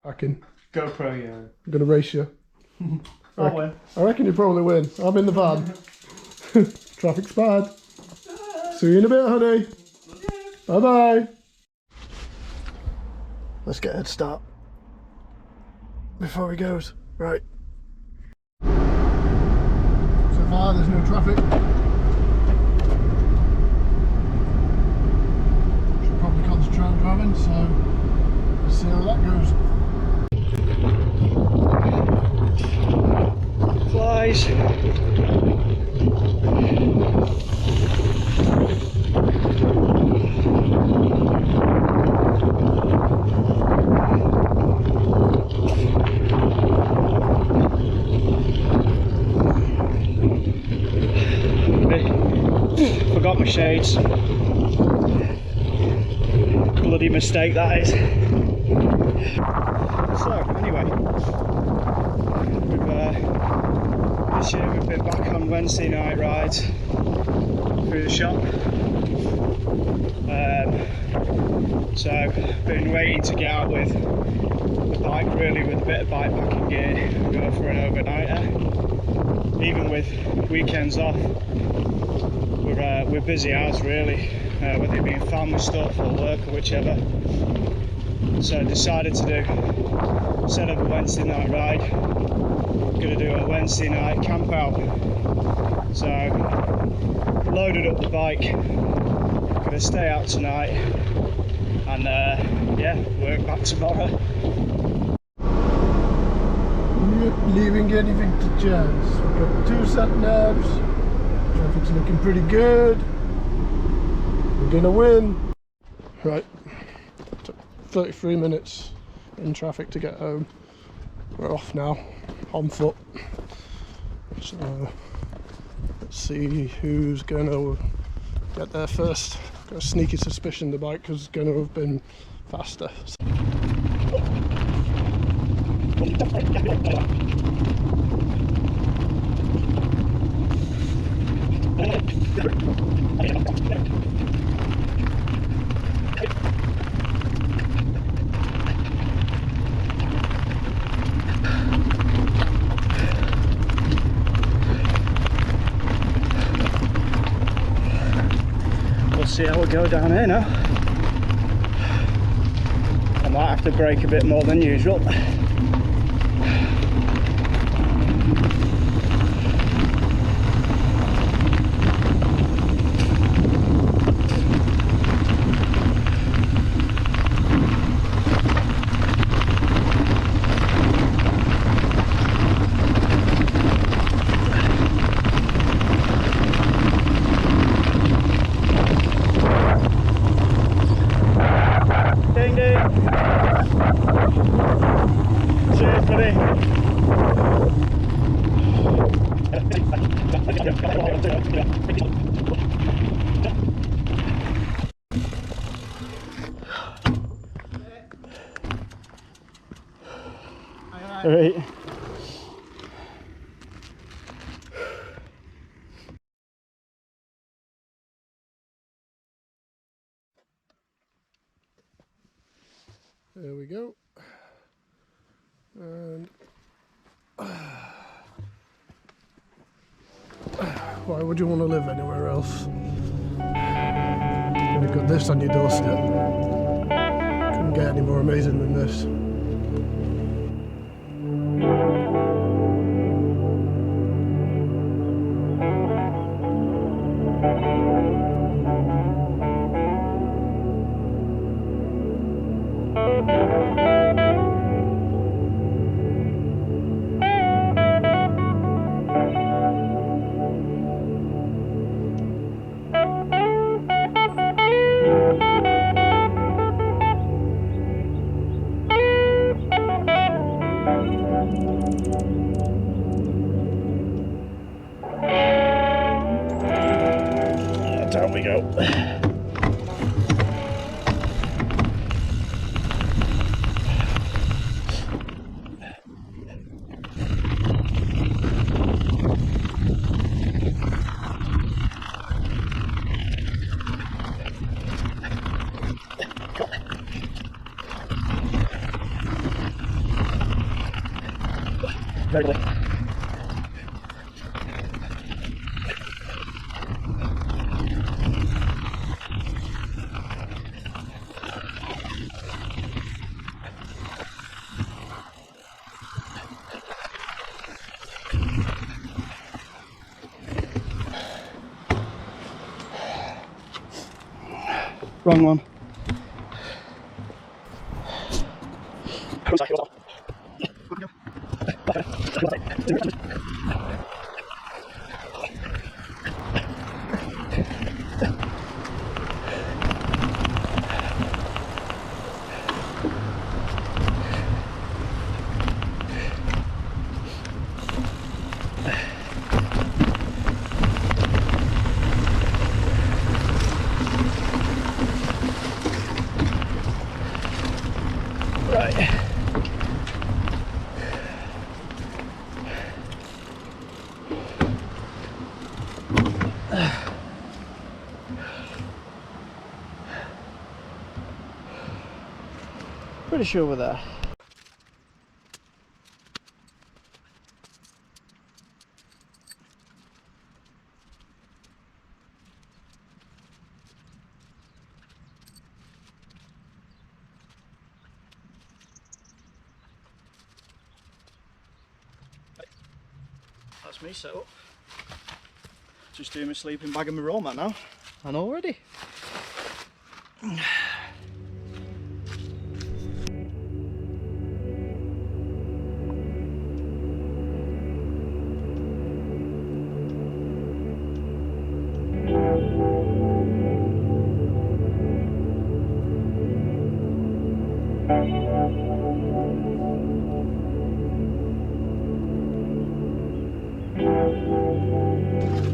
Hacking. GoPro, yeah. I'm gonna race you. I'll win. I reckon you probably win. I'm in the van. Traffic's bad. See you in a bit, honey. Bye bye. Let's get a head start before he goes. Right. So far, there's no traffic. Should probably concentrate on driving, so let's see how that goes. Flies. Forgot my shades. Bloody mistake that is. So anyway, this year we've been back on Wednesday night rides through the shop. So been waiting to get out with the bike, really, with a bit of bikepacking gear and go for an overnighter. Even with weekends off, we're busy hours really, whether it be family stuff or work or whichever. So I decided to do, instead of a Wednesday night ride, I'm going to do a Wednesday night camp out. So loaded up the bike, going to stay out tonight and yeah, work back tomorrow. Leaving anything to chance. We've got 2 sat navs. Traffic's looking pretty good. We're gonna win. Right. Took 33 minutes in traffic to get home. We're off now, on foot. So let's see who's gonna get there first. Got a sneaky suspicion the bike is gonna have been faster. We'll see how we go down here now. I might have to brake a bit more than usual. Ding ding. Cheers, buddy. All right. There we go. And why would you want to live anywhere else? When you've got this on your doorstep. Couldn't get any more amazing than this. Down we go. Very good. Wrong one. Right. Pretty sure we're there. That's me set up. Just doing my sleeping bag and my roll mat now. And all ready.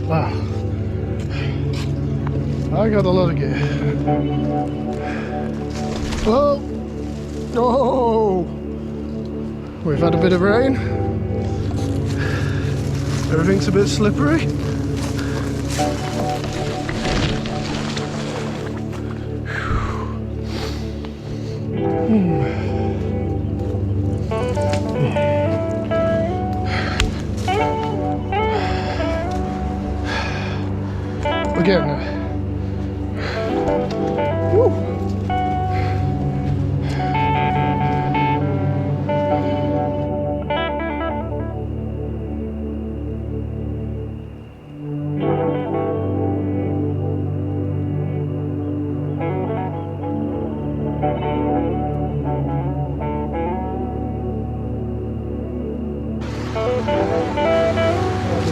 Wow. I got a lot of gear. Whoa! Oh! We've had a bit of rain. Everything's a bit slippery. We're getting there. Woo.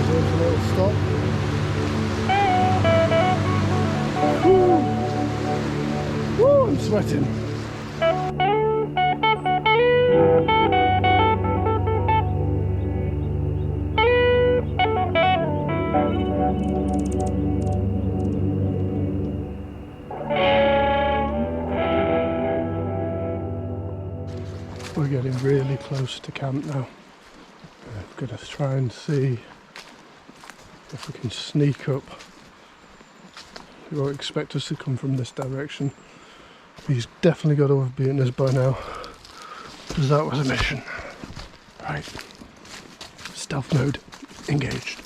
There's a little stop. Woo, I'm sweating. We're getting really close to camp now. I'm going to try and see if we can sneak up. He won't expect us to come from this direction. He's definitely got to have beaten us by now, because that was a mission. Right, stealth mode engaged.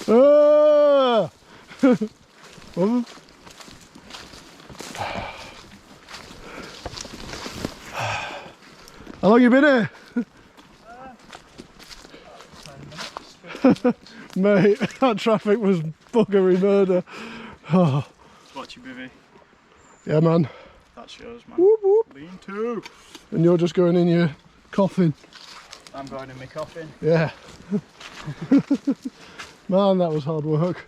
Ah! Oh. How long you been here? 10 minutes. Mate, that traffic was buggery murder. Oh. Watch your bivvy. Yeah, man. That's yours, man. Whoop, whoop. Lean to. And you're just going in your coffin. I'm going in my coffin. Yeah. Man, that was hard work.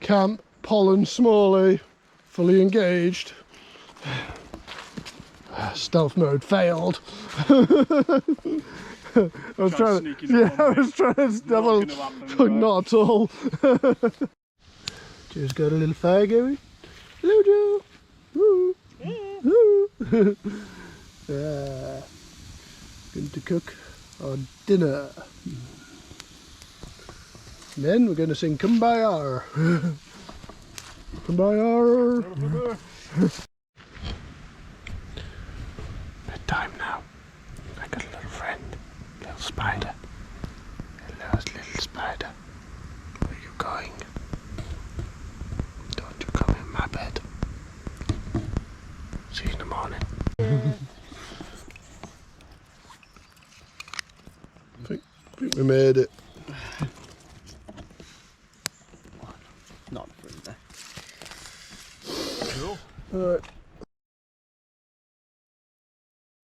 Camp, Pollen, Smalley, fully engaged. Stealth mode failed. I was trying to, yeah, I was trying to double, not at all. Just got a little fire going. Hello, Joe. Woo. Yeah. Woo. Yeah. Going to cook our dinner. And then we're going to sing Kumbaya. Kumbaya. Bedtime now. I got a little friend, little spider. Hello, little spider. Where are you going? Don't you come in my bed. See you in the morning. I think we made it. Not fruit there. Alright.